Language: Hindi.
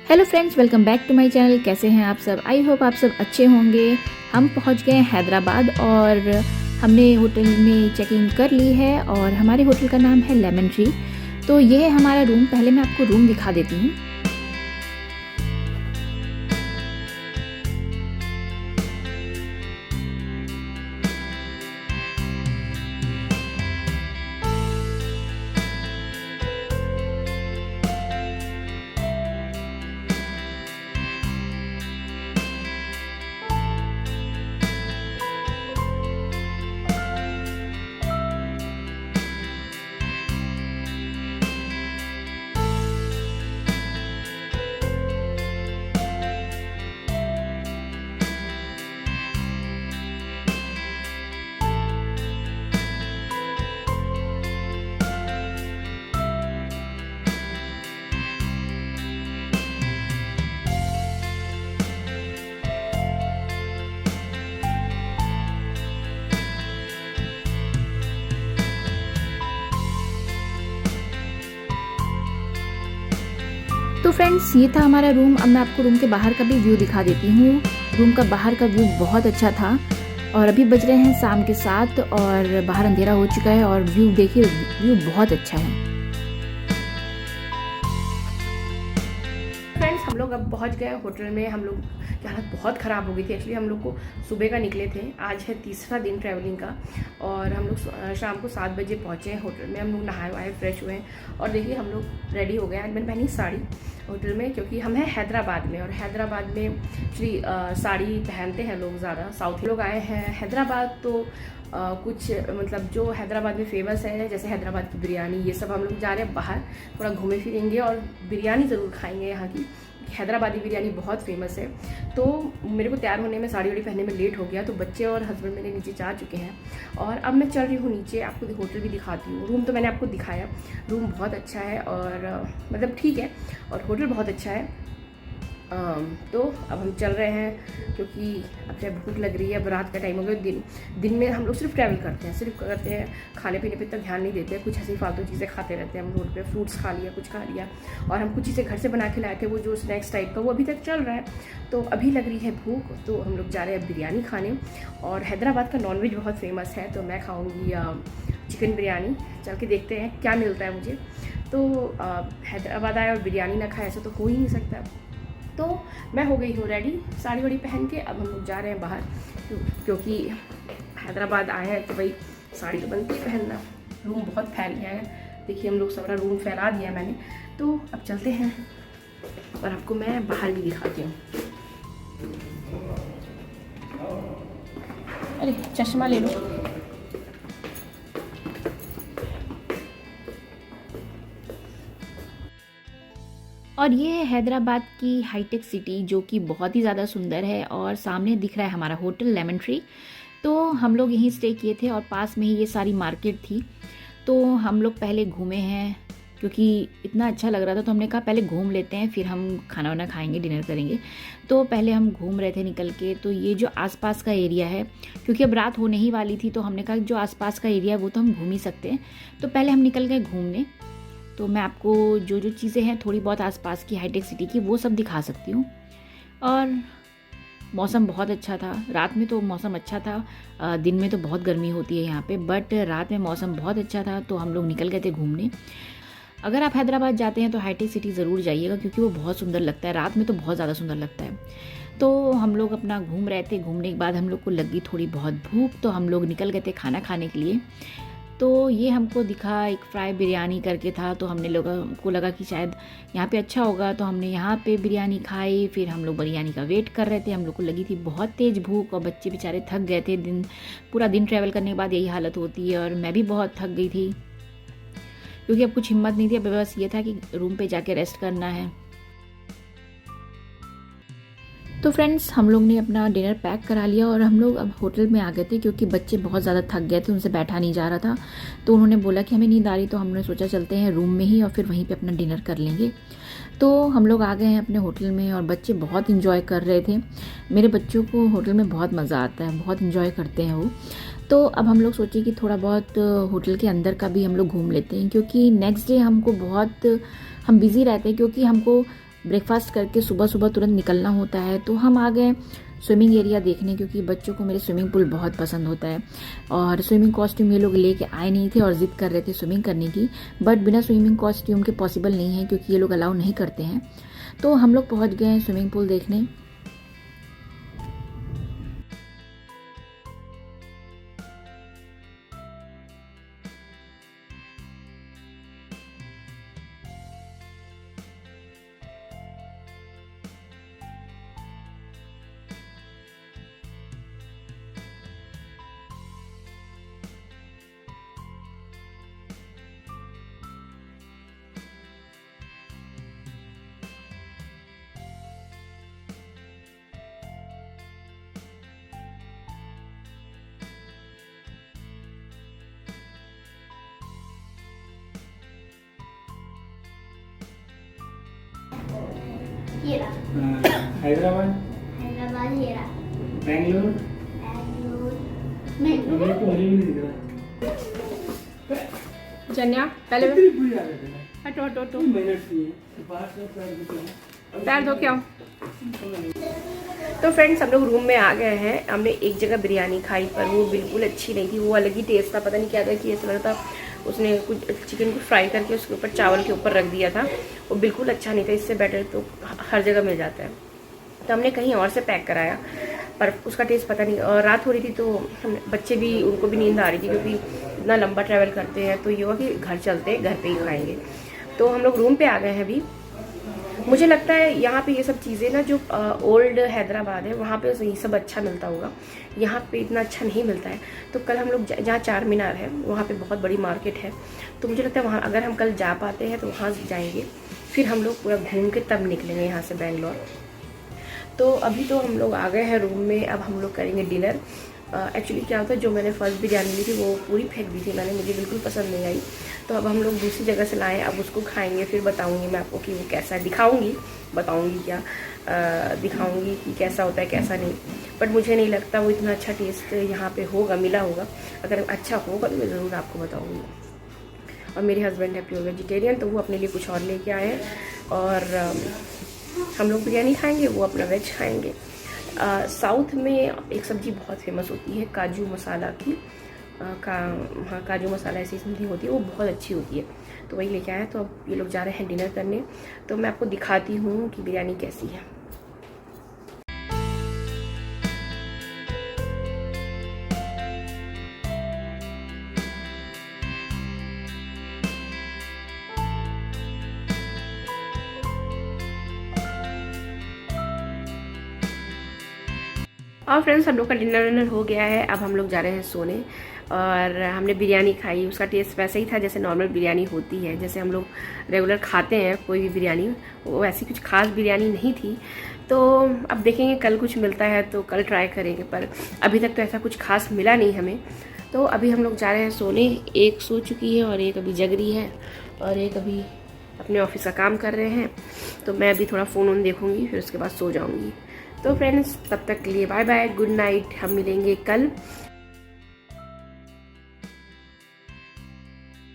Hello friends, welcome back to my channel. कैसे हैं आप सब? आई होप आप सब अच्छे होंगे। हम पहुंच गए हैं हैदराबाद और हमने होटल में चेकिंग कर ली है और हमारे होटल का नाम है लेमन ट्री। तो ये है हमारा रूम। पहले मैं आपको रूम दिखा देती हूँ। तो फ्रेंड्स, ये था हमारा रूम। अब मैं आपको रूम के बाहर का भी व्यू दिखा देती हूँ। रूम का बाहर का व्यू बहुत अच्छा था और अभी बज रहे हैं शाम के 7 और बाहर अंधेरा हो चुका है और व्यू देखिए, व्यू बहुत अच्छा है। फ्रेंड्स, हम लोग अब पहुंच गए होटल में। हम लोग की हालत बहुत ख़राब हो गई थी। एक्चुअली हम लोग को सुबह का निकले थे, आज है तीसरा दिन ट्रैवलिंग का और हम लोग शाम को 7 बजे पहुंचे हैं होटल में। हम लोग नहाए वाए फ्रेश हुए हैं और देखिए हम लोग रेडी हो गए। आज मैंने पहनी साड़ी होटल में क्योंकि हम हैं हैदराबाद में और हैदराबाद में एक्चुअली साड़ी पहनते हैं लोग ज़्यादा। साउथ लोग आए हैं हैदराबाद तो कुछ मतलब जो हैदराबाद में फेमस है, जैसे हैदराबाद की बिरयानी, ये सब हम लोग जा रहे हैं बाहर थोड़ा घूमे फिरेंगे और बिरयानी ज़रूर खाएंगे। यहाँ की हैदराबादी बिरयानी बहुत फेमस है। तो मेरे को तैयार होने में, साड़ी वाड़ी पहनने में लेट हो गया, तो बच्चे और हस्बैंड मेरे नीचे जा चुके हैं और अब मैं चल रही हूँ नीचे। आपको होटल भी दिखाती हूँ। रूम तो मैंने आपको दिखाया, रूम बहुत अच्छा है और मतलब ठीक है और होटल बहुत अच्छा है। तो अब हम चल रहे हैं क्योंकि अब चाहे भूख लग रही है। अब रात का टाइम हो गया। दिन में हम लोग सिर्फ ट्रैवल करते हैं, सिर्फ करते हैं, खाने पीने पे इतना ध्यान नहीं देते हैं। कुछ ऐसी फालतू चीज़ें खाते रहते हैं हम रोड पे। फ्रूट्स खा लिया, कुछ खा लिया और हम कुछ चीज़ें घर से बना के लाए थे, वो जो स्नैक्स टाइप का, वो अभी तक चल रहा है। तो अभी लग रही है भूख, तो हम लोग जा रहे हैं बिरयानी खाने। और हैदराबाद का नॉनवेज बहुत फेमस है, तो मैं खाऊँगी चिकन बिरयानी। चल के देखते हैं क्या मिलता है मुझे। तो हैदराबाद आए और बिरयानी ना खाए, ऐसा तो हो ही नहीं सकता। तो मैं हो गई हूँ रेडी, साड़ी वाड़ी पहन के। अब हम लोग जा रहे हैं बाहर क्योंकि हैदराबाद आए हैं तो भाई साड़ी तो बनती है पहनना। रूम बहुत फैल गया है, देखिए हम लोग सारा रूम फैला दिया है मैंने। तो अब चलते हैं और आपको मैं बाहर भी दिखाती हूँ। अरे चश्मा ले लो। और ये है हैदराबाद की हाईटेक सिटी, जो कि बहुत ही ज़्यादा सुंदर है और सामने दिख रहा है हमारा होटल लेमन ट्री। तो हम लोग यहीं स्टे किए थे और पास में ही ये सारी मार्केट थी। तो हम लोग पहले घूमे हैं क्योंकि इतना अच्छा लग रहा था, तो हमने कहा पहले घूम लेते हैं, फिर हम खाना वाना खाएंगे, डिनर करेंगे। तो पहले हम घूम रहे थे निकल के। तो ये जो आसपास का एरिया है, क्योंकि अब रात होने ही वाली थी, तो हमने कहा जो आसपास का एरिया है वो तो हम घूम ही सकते हैं। तो पहले हम निकल गए घूमने। तो मैं आपको जो जो चीज़ें हैं थोड़ी बहुत आसपास की हाईटेक सिटी की, वो सब दिखा सकती हूँ। और मौसम बहुत अच्छा था। रात में तो मौसम अच्छा था, दिन में तो बहुत गर्मी होती है यहाँ पे, बट रात में मौसम बहुत अच्छा था। तो हम लोग निकल गए थे घूमने। अगर आप हैदराबाद जाते हैं तो हाईटेक सिटी ज़रूर जाइएगा क्योंकि वो बहुत सुंदर लगता है। रात में तो बहुत ज़्यादा सुंदर लगता है। तो हम लोग अपना घूम रहे थे। घूमने के बाद हम लोग को लगी थोड़ी बहुत भूख, तो हम लोग निकल गए थे खाना खाने के लिए। तो ये हमको दिखा, एक फ्राई बिरयानी करके था, तो हमने लोगों को लगा कि शायद यहाँ पे अच्छा होगा, तो हमने यहाँ पे बिरयानी खाई। फिर हम लोग बिरयानी का वेट कर रहे थे। हम लोग को लगी थी बहुत तेज़ भूख और बच्चे बेचारे थक गए थे। पूरा दिन ट्रैवल करने के बाद यही हालत होती है और मैं भी बहुत थक गई थी क्योंकि अब कुछ हिम्मत नहीं थी। अब बस ये था कि रूम पे जाके रेस्ट करना है। तो फ्रेंड्स, हम लोग ने अपना डिनर पैक करा लिया और हम लोग अब होटल में आ गए थे क्योंकि बच्चे बहुत ज़्यादा थक गए थे, उनसे बैठा नहीं जा रहा था। तो उन्होंने बोला कि हमें नींद आ रही, तो हमने सोचा चलते हैं रूम में ही और फिर वहीं पे अपना डिनर कर लेंगे। तो हम लोग आ गए हैं अपने होटल में और बच्चे बहुत इंजॉय कर रहे थे। मेरे बच्चों को होटल में बहुत मज़ा आता है, बहुत इंजॉय करते हैं वो। तो अब हम लोग सोचे कि थोड़ा बहुत होटल के अंदर का भी हम लोग घूम लेते हैं क्योंकि नेक्स्ट डे हमको बहुत हम बिज़ी रहते हैं क्योंकि हमको ब्रेकफास्ट करके सुबह सुबह तुरंत निकलना होता है। तो हम आ गए स्विमिंग एरिया देखने, क्योंकि बच्चों को मेरे स्विमिंग पूल बहुत पसंद होता है। और स्विमिंग कॉस्ट्यूम ये लोग लेके आए नहीं थे और ज़िद कर रहे थे स्विमिंग करने की, बट बिना स्विमिंग कॉस्ट्यूम के पॉसिबल नहीं है, क्योंकि ये लोग अलाउ नहीं करते हैं। तो हम लोग पहुँच गए स्विमिंग पूल देखने। ये रहा। हैदराबाद, हैदराबाद ये रहा। बेंगलोर, बेंगलोर मेरे को अभी भी नहीं दिख रहा। जन्या पहले इतनी बुरी आदत है। हटो हटो हटो, 2 मिनट की है। बाहर से पैर धोते हैं। पैर धो के आओ। तो फ्रेंड्स हम लोग रूम में आ गए हैं। हमने एक जगह बिरयानी खाई, पर वो बिल्कुल अच्छी नहीं थी। वो अलग ही टेस्ट था, पता नहीं क्या था कि ऐसा लग रहा था उसने कुछ चिकन को फ्राई करके उसके ऊपर चावल के ऊपर रख दिया था। वो बिल्कुल अच्छा नहीं था। इससे बेटर तो हर जगह मिल जाता है। तो हमने कहीं और से पैक कराया, पर उसका टेस्ट पता नहीं। और रात हो रही थी तो हम बच्चे भी, उनको भी नींद आ रही थी, क्योंकि इतना लंबा ट्रैवल करते हैं। तो ये हुआ कि घर चलते, घर पे ही खाएंगे। तो हम लोग रूम पे आ गए हैं अभी। मुझे लगता है यहाँ पे ये सब चीज़ें ना, जो ओल्ड हैदराबाद है वहाँ पे ये सब अच्छा मिलता होगा, यहाँ पे इतना अच्छा नहीं मिलता है। तो कल हम लोग जहाँ चार मीनार है वहाँ पे बहुत बड़ी मार्केट है, तो मुझे लगता है वहाँ अगर हम कल जा पाते हैं तो वहाँ जाएंगे, फिर हम लोग पूरा घूम के तब निकलेंगे यहाँ से बेंगलोर। तो अभी तो हम लोग आ गए हैं रूम में। अब हम लोग करेंगे डिनर। एक्चुअली क्या होता है, जो मैंने फर्स्ट बिरयानी ली थी वो पूरी फेंक दी थी मैंने, मुझे बिल्कुल पसंद नहीं आई। तो अब हम लोग दूसरी जगह से लाएँ, अब उसको खाएंगे, फिर बताऊंगी मैं आपको कि वो कैसा, दिखाऊंगी, बताऊंगी क्या, दिखाऊंगी कि कैसा होता है कैसा नहीं। बट मुझे नहीं लगता वो इतना अच्छा टेस्ट यहाँ पे होगा, मिला होगा। अगर अच्छा होगा तो मैं ज़रूर आपको बताऊँगी। और मेरे हस्बैंड है प्योर वेजिटेरियन, तो वो अपने लिए कुछ और लेके आए हैं। और हम लोग बिरयानी खाएंगे, वो अपना वेज खाएंगे। साउथ में एक सब्ज़ी बहुत फेमस होती है काजू मसाला की, हाँ काजू मसाला ऐसी सब्ज़ी होती है, वो बहुत अच्छी होती है। तो वही लेके आया। तो अब ये लोग जा रहे हैं डिनर करने, तो मैं आपको दिखाती हूँ कि बिरयानी कैसी है। और फ्रेंड्स हम लोग का डिनर विनर हो गया है। अब हम लोग जा रहे हैं सोने। और हमने बिरयानी खाई, उसका टेस्ट वैसे ही था जैसे नॉर्मल बिरयानी होती है, जैसे हम लोग रेगुलर खाते हैं कोई भी बिरयानी, वो ऐसी कुछ खास बिरयानी नहीं थी। तो अब देखेंगे कल कुछ मिलता है तो कल ट्राई करेंगे, पर अभी तक तो ऐसा कुछ खास मिला नहीं हमें। तो अभी हम लोग जा रहे हैं सोने। एक सो चुकी है और एक अभी जग रही है, और एक अभी अपने ऑफिस का काम कर रहे हैं। तो मैं अभी थोड़ा फ़ोन वोन देखूँगी, फिर उसके बाद सो जाऊँगी। तो फ्रेंड्स तब तक के लिए बाय बाय, गुड नाइट। हम मिलेंगे कल।